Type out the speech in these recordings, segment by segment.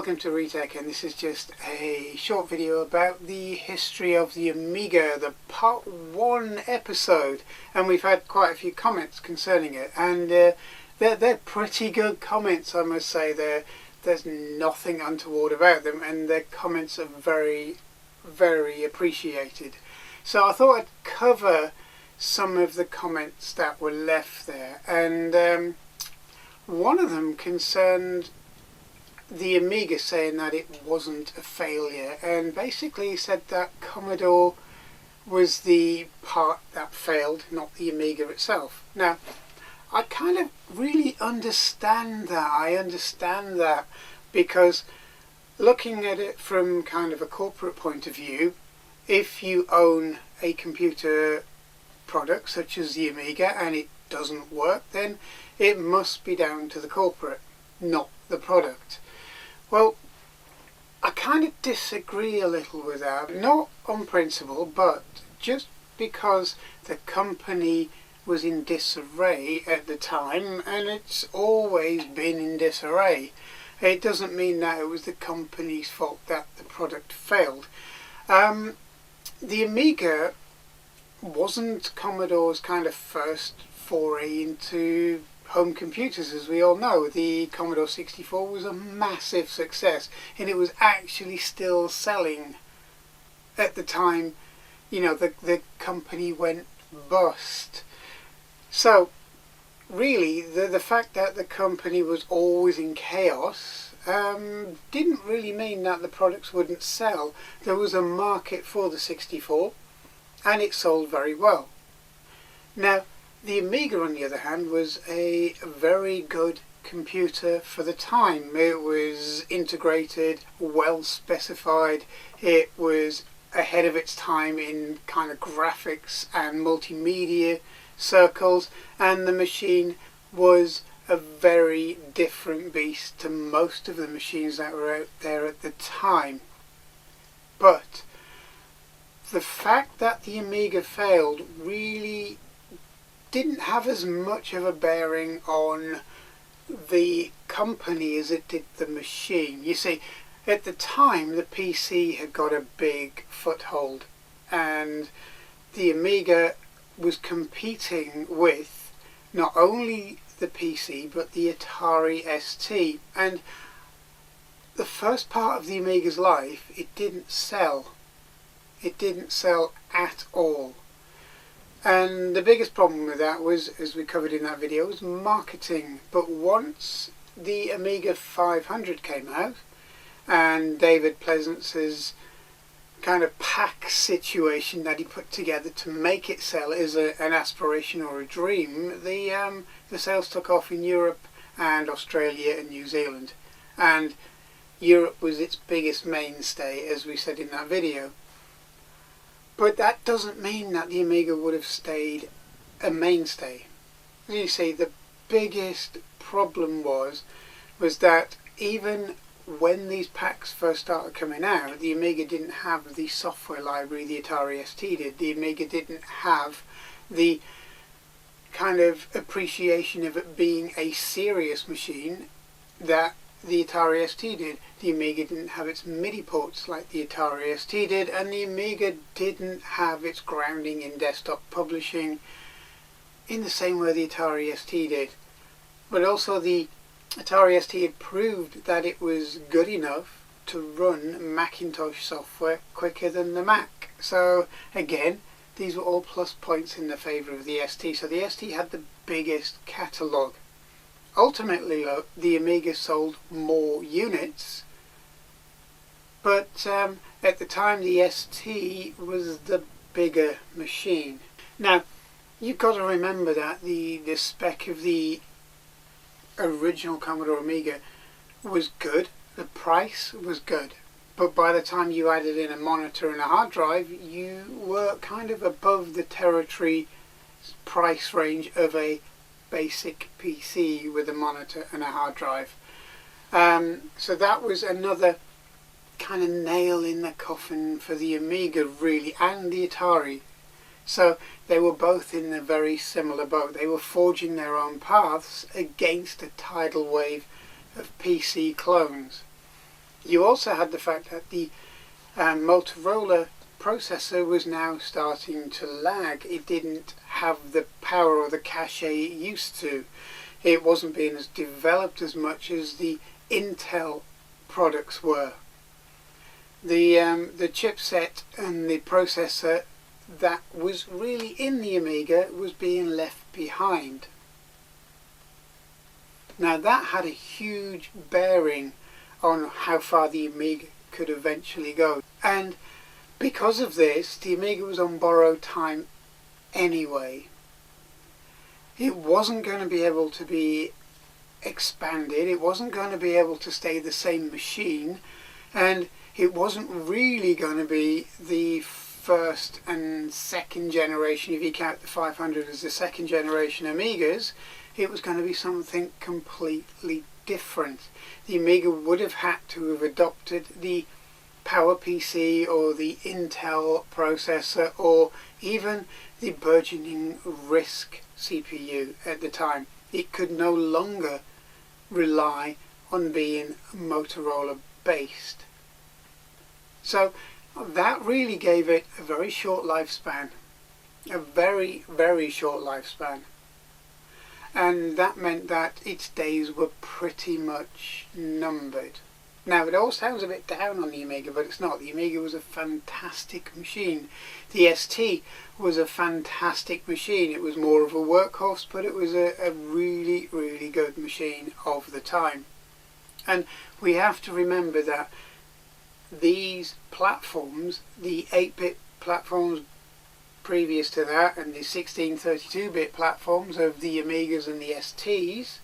welcome to Retech, and this is just a short video about the history of the Amiga, the part 1 episode, and we've had quite a few comments concerning it, and they're pretty good comments, I must say. There's nothing untoward about them, and their comments are very, very appreciated. So I thought I'd cover some of the comments that were left there, and one of them concerned the Amiga, saying that it wasn't a failure, and basically said that Commodore was the part that failed, not the Amiga itself. Now, I kind of really understand that. I understand that because looking at it from kind of a corporate point of view, if you own a computer product such as the Amiga and it doesn't work, then it must be down to the corporate, not the product. Well, I kind of disagree a little with that, not on principle, but just because the company was in disarray at the time, and it's always been in disarray, it doesn't mean that it was the company's fault that the product failed. The Amiga wasn't Commodore's kind of first foray into home computers. As we all know, the Commodore 64 was a massive success, and it was actually still selling at the time, you know, the company went bust. So really the fact that the company was always in chaos didn't really mean that the products wouldn't sell. There was a market for the 64 and it sold very well. Now, the Amiga, on the other hand, was a very good computer for the time. It was integrated, well specified, it was ahead of its time in kind of graphics and multimedia circles, and the machine was a very different beast to most of the machines that were out there at the time. But the fact that the Amiga failed really didn't have as much of a bearing on the company as it did the machine. You see, at the time the PC had got a big foothold, and the Amiga was competing with not only the PC but the Atari ST, and the first part of the Amiga's life it didn't sell. It didn't sell at all. And the biggest problem with that was, as we covered in that video, was marketing. But once the Amiga 500 came out, and David Pleasance's kind of pack situation that he put together to make it sell is an aspiration or a dream, the sales took off in Europe and Australia and New Zealand. And Europe was its biggest mainstay, as we said in that video. But that doesn't mean that the Amiga would have stayed a mainstay. As you see, the biggest problem was that even when these packs first started coming out, the Amiga didn't have the software library the Atari ST did. The Amiga didn't have the kind of appreciation of it being a serious machine that the Atari ST did. The Amiga didn't have its MIDI ports like the Atari ST did, and the Amiga didn't have its grounding in desktop publishing in the same way the Atari ST did. But also the Atari ST had proved that it was good enough to run Macintosh software quicker than the Mac. So again, these were all plus points in the favour of the ST. So the ST had the biggest catalogue. Ultimately, the Amiga sold more units, but at the time the ST was the bigger machine. Now, you've got to remember that the spec of the original Commodore Amiga was good, the price was good, but by the time you added in a monitor and a hard drive, you were kind of above the territory price range of a basic PC with a monitor and a hard drive. So that was another kind of nail in the coffin for the Amiga, really, and the Atari. So they were both in a very similar boat. They were forging their own paths against a tidal wave of PC clones. You also had the fact that the Motorola processor was now starting to lag. It didn't have the power or the cache it used to. It wasn't being as developed as much as the Intel products were. The chipset and the processor that was really in the Amiga was being left behind. Now that had a huge bearing on how far the Amiga could eventually go, and because of this the Amiga was on borrowed time anyway. It wasn't going to be able to be expanded, it wasn't going to be able to stay the same machine, and it wasn't really going to be the first and second generation, if you count the 500 as the second generation Amigas. It was going to be something completely different. The Amiga would have had to have adopted the PowerPC or the Intel processor or even the burgeoning RISC CPU at the time. It could no longer rely on being Motorola based. So that really gave it a very short lifespan, a very, very short lifespan. And that meant that its days were pretty much numbered. Now it all sounds a bit down on the Amiga, but it's not. The Amiga was a fantastic machine. The ST was a fantastic machine. It was more of a workhorse, but it was a really, really good machine of the time. And we have to remember that these platforms, the 8-bit platforms previous to that and the 1632-bit platforms of the Amigas and the STs,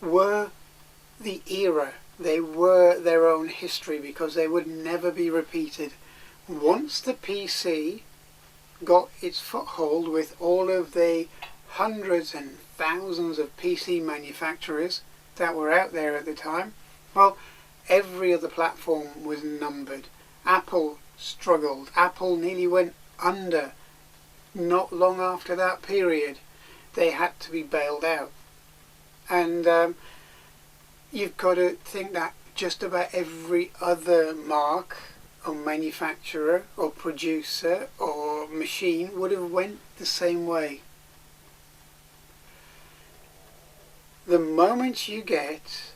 were the era. They were their own history because they would never be repeated. Once the PC got its foothold with all of the hundreds and thousands of PC manufacturers that were out there at the time, well, every other platform was numbered. Apple struggled. Apple nearly went under not long after that period. They had to be bailed out. And you've got to think that just about every other mark or manufacturer or producer or machine would have went the same way. The moment you get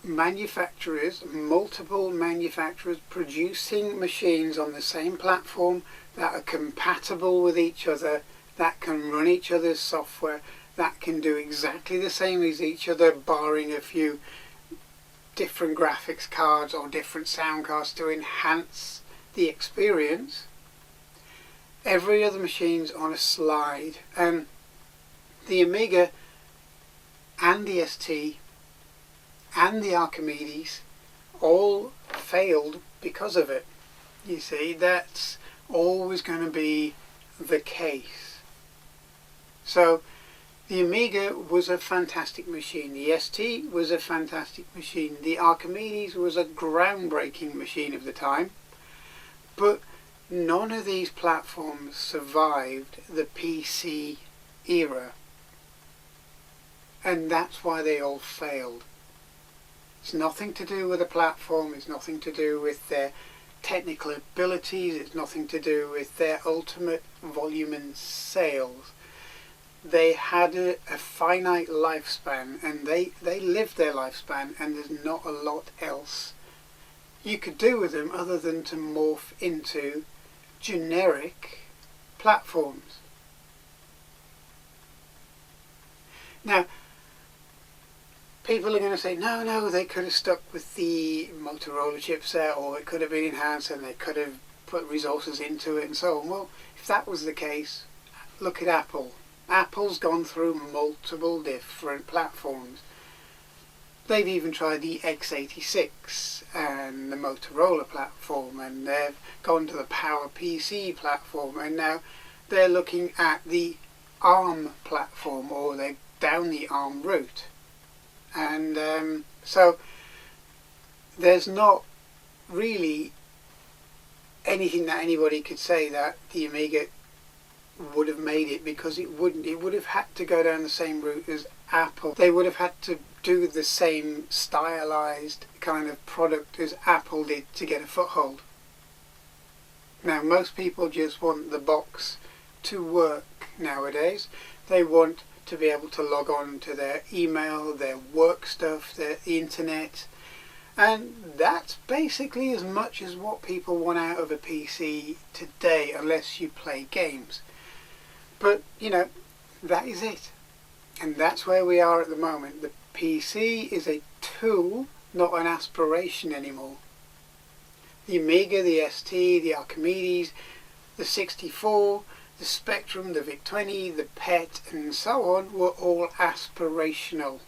manufacturers, multiple manufacturers producing machines on the same platform that are compatible with each other, that can run each other's software, that can do exactly the same as each other, barring a few different graphics cards or different sound cards to enhance the experience, every other machine's on a slide. And the Amiga and the ST and the Archimedes all failed because of it. You see, that's always going to be the case. So the Amiga was a fantastic machine, the ST was a fantastic machine, the Archimedes was a groundbreaking machine of the time, but none of these platforms survived the PC era, and that's why they all failed. It's nothing to do with the platform, it's nothing to do with their technical abilities, it's nothing to do with their ultimate volume and sales. They had a finite lifespan, and they lived their lifespan, and there's not a lot else you could do with them other than to morph into generic platforms. Now, people are going to say, no, they could have stuck with the Motorola chipset, or it could have been enhanced and they could have put resources into it and so on. Well, if that was the case, look at Apple. Apple's gone through multiple different platforms. They've even tried the x86 and the Motorola platform, and they've gone to the PowerPC platform, and now they're looking at the ARM platform, or they're down the ARM route. And so there's not really anything that anybody could say that the Amiga would have made it, because it wouldn't. It would have had to go down the same route as Apple. They would have had to do the same stylized kind of product as Apple did to get a foothold. Now, most people just want the box to work nowadays. They want to be able to log on to their email, their work stuff, the internet, and that's basically as much as what people want out of a PC today, unless you play games. But, you know, that is it. And that's where we are at the moment. The PC is a tool, not an aspiration anymore. The Amiga, the ST, the Archimedes, the 64, the Spectrum, the VIC-20, the PET, and so on were all aspirational.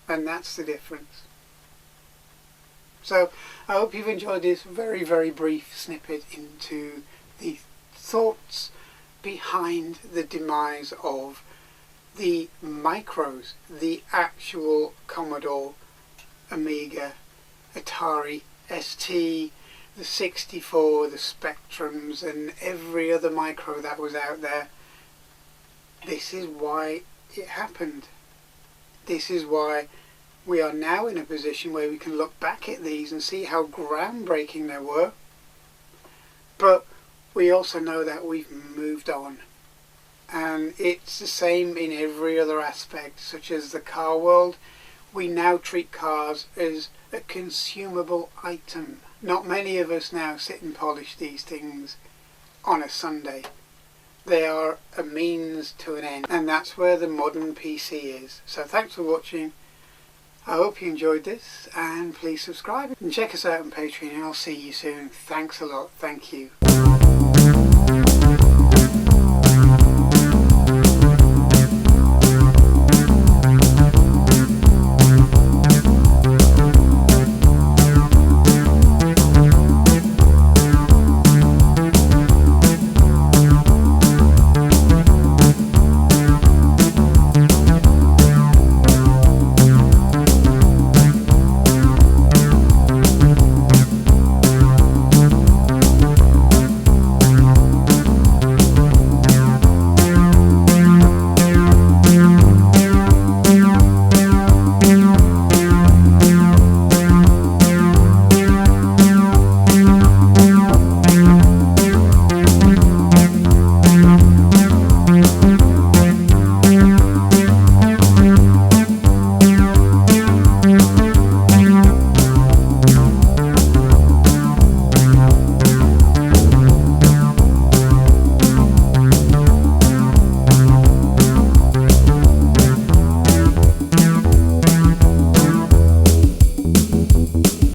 And that's the difference. So, I hope you've enjoyed this very, very brief snippet into the thoughts behind the demise of the micros, the actual Commodore, Amiga, Atari, ST, the 64, the Spectrums, and every other micro that was out there. This is why it happened. This is why we are now in a position where we can look back at these and see how groundbreaking they were. But we also know that we've moved on. And it's the same in every other aspect, such as the car world. We now treat cars as a consumable item. Not many of us now sit and polish these things on a Sunday. They are a means to an end, and that's where the modern PC is. So thanks for watching. I hope you enjoyed this, and please subscribe and check us out on Patreon, and I'll see you soon. Thanks a lot. Thank you.